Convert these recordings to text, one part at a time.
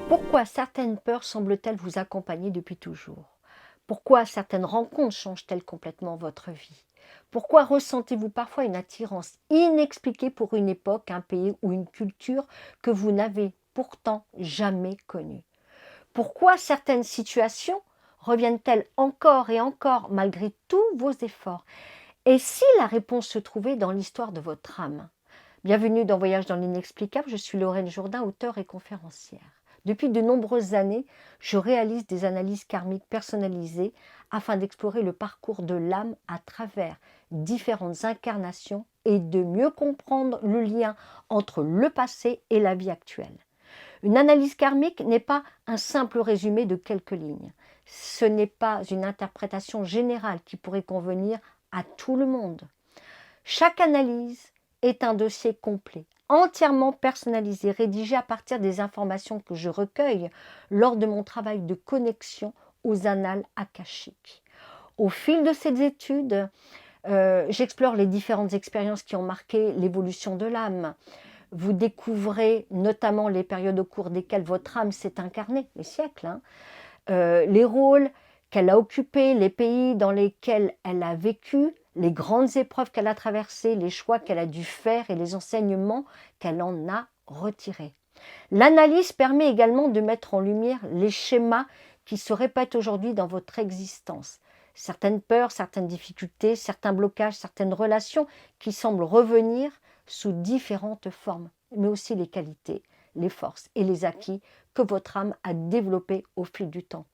Pourquoi certaines peurs semblent-elles vous accompagner depuis toujours? Pourquoi certaines rencontres changent-elles complètement votre vie? Pourquoi ressentez-vous parfois une attirance inexpliquée pour une époque, un pays ou une culture que vous n'avez pourtant jamais connue? Pourquoi certaines situations reviennent-elles encore et encore malgré tous vos efforts? Et si la réponse se trouvait dans l'histoire de votre âme? Bienvenue dans Voyage dans l'inexplicable, je suis Lorraine Jourdain, auteure et conférencière. Depuis de nombreuses années, je réalise des analyses karmiques personnalisées afin d'explorer le parcours de l'âme à travers différentes incarnations et de mieux comprendre le lien entre le passé et la vie actuelle. Une analyse karmique n'est pas un simple résumé de quelques lignes. Ce n'est pas une interprétation générale qui pourrait convenir à tout le monde. Chaque analyse est un dossier complet, entièrement personnalisé, rédigé à partir des informations que je recueille lors de mon travail de connexion aux annales akashiques. Au fil de ces études, j'explore les différentes expériences qui ont marqué l'évolution de l'âme. Vous découvrez notamment les périodes au cours desquelles votre âme s'est incarnée, les siècles, les rôles qu'elle a occupés, les pays dans lesquels elle a vécu, les grandes épreuves qu'elle a traversées, les choix qu'elle a dû faire et les enseignements qu'elle en a retirés. L'analyse permet également de mettre en lumière les schémas qui se répètent aujourd'hui dans votre existence. Certaines peurs, certaines difficultés, certains blocages, certaines relations qui semblent revenir sous différentes formes, mais aussi les qualités, les forces et les acquis que votre âme a développés au fil du temps.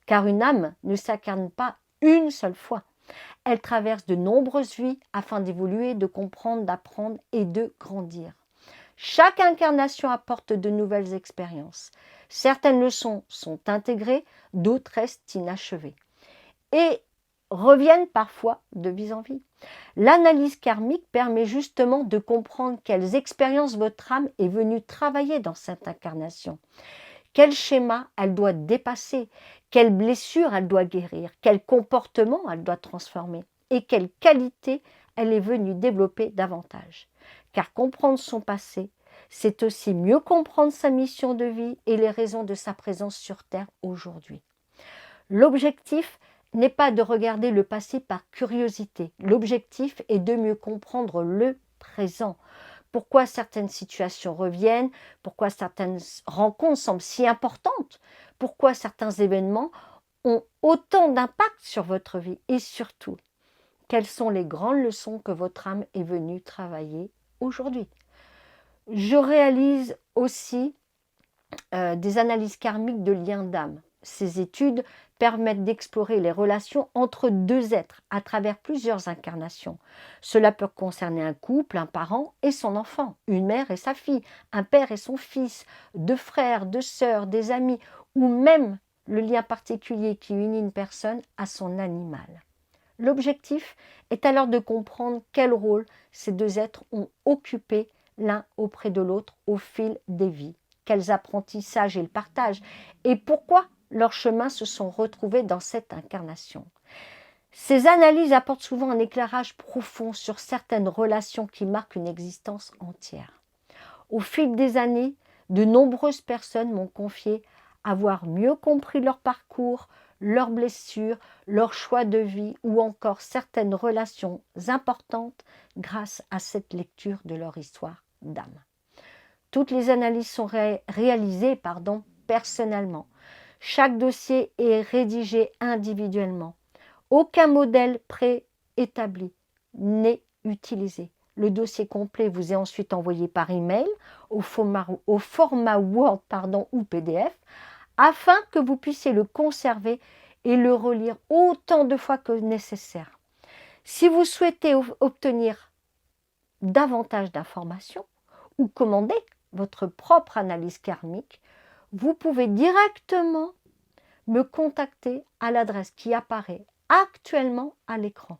Car une âme ne s'incarne pas une seule fois. Elle traverse de nombreuses vies afin d'évoluer, de comprendre, d'apprendre et de grandir. Chaque incarnation apporte de nouvelles expériences. Certaines leçons sont intégrées, d'autres restent inachevées et reviennent parfois de vie en vie. L'analyse karmique permet justement de comprendre quelles expériences votre âme est venue travailler dans cette incarnation. Quel schéma elle doit dépasser, quelle blessure elle doit guérir, quel comportement elle doit transformer et quelle qualité elle est venue développer davantage. Car comprendre son passé, c'est aussi mieux comprendre sa mission de vie et les raisons de sa présence sur Terre aujourd'hui. L'objectif n'est pas de regarder le passé par curiosité. L'objectif est de mieux comprendre le présent. Pourquoi certaines situations reviennent, pourquoi certaines rencontres semblent si importantes, pourquoi certains événements ont autant d'impact sur votre vie et surtout, quelles sont les grandes leçons que votre âme est venue travailler aujourd'hui. Je réalise aussi des analyses karmiques de liens d'âme. Ces études permettent d'explorer les relations entre deux êtres à travers plusieurs incarnations. Cela peut concerner un couple, un parent et son enfant, une mère et sa fille, un père et son fils, deux frères, deux sœurs, des amis, ou même le lien particulier qui unit une personne à son animal. L'objectif est alors de comprendre quel rôle ces deux êtres ont occupé l'un auprès de l'autre au fil des vies, quels apprentissages ils partagent et pourquoi leurs chemins se sont retrouvés dans cette incarnation. Ces analyses apportent souvent un éclairage profond sur certaines relations qui marquent une existence entière. Au fil des années, de nombreuses personnes m'ont confié avoir mieux compris leur parcours, leurs blessures, leurs choix de vie ou encore certaines relations importantes grâce à cette lecture de leur histoire d'âme. Toutes les analyses sont réalisées personnellement. Chaque dossier est rédigé individuellement. Aucun modèle préétabli n'est utilisé. Le dossier complet vous est ensuite envoyé par email au format Word ou PDF afin que vous puissiez le conserver et le relire autant de fois que nécessaire. Si vous souhaitez obtenir davantage d'informations ou commander votre propre analyse karmique, vous pouvez directement me contacter à l'adresse qui apparaît actuellement à l'écran.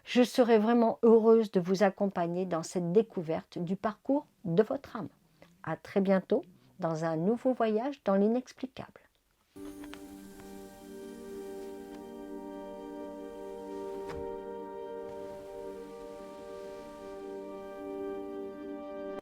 Je serai vraiment heureuse de vous accompagner dans cette découverte du parcours de votre âme. À très bientôt dans un nouveau voyage dans l'inexplicable.